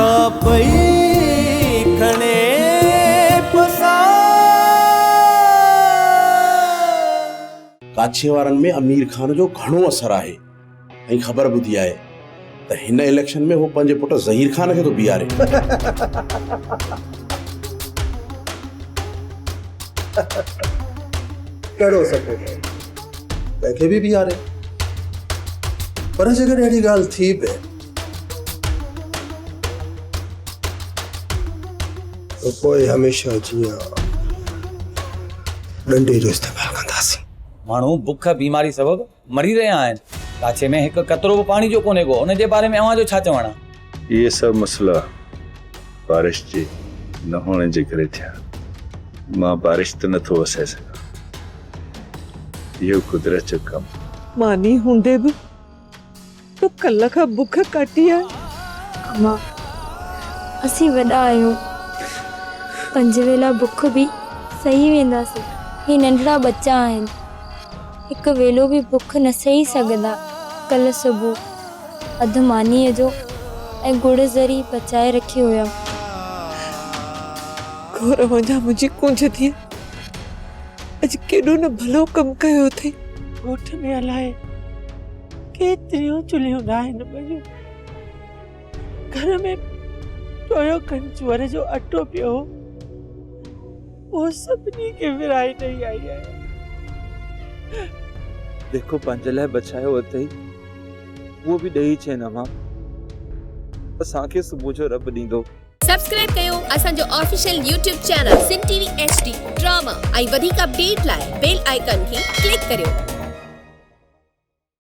सा पई खणे पसा। काछे वारनि में अमीर खान जो घणो असर आहे ऐं ख़बर ॿुधी आहे त हिन इलेक्शन में हो पंहिंजे पुट ज़हीर खान खे थो बीहारे। कहिड़ो सपोर्ट आहे, कंहिंखे बि बीहारे। पर जेकर अहिड़ी ॻाल्हि थी पए त पोइ हमेशह जीअं डंडे जो इस्तेमालु कंदासीं। माण्हू बुख बीमारी सबब मरी रहिया आहिनि। काछे में हिकु कतरो बि पाणी जो कोन्हे को, उन जे बारे में अव्हां जो छा चवणु आहे? ये सब मसला बारिश जे न होने जे करे थिया। मां बारिश त नथो वसाए सघां, इहो कुदरत जो कमु। मानी हूंदे बि तो कल्ह खां बुख काटी आहे। अम्मा असीं वॾा आहियूं, 5 वेला बुख बि सही वेंदासीं। ही नंढड़ा बच्चा आहिनि, हिकु वेलो बि बुख न सही सघंदा। कल्ह सुबुह अधु मानीअ जो ऐं गुड़ ज़री बचाए रखी हुयमि। घोर वञा मुंहिंजी कुंज थी, अॼु केॾो न भलो कमु कयो अथई। ॻोठ में अलाए केतिरियूं चुल्हियूं न आहिनि पियूं। घर में टोयो कंचूअर जो अटो पियो, वो सभिनी खे विराई नहीं आई है। देखो पंहिंजे लाइ बचायो अथई, वो भी ॾेई छे न मां, असांखे सुबुह जो रब ॾींदो। सब्सक्राइब कयो असांजो official YouTube channel Sindh TV HD drama ऐं वधीक अपडेट लाइ बेल आइकन खे क्लिक करियो।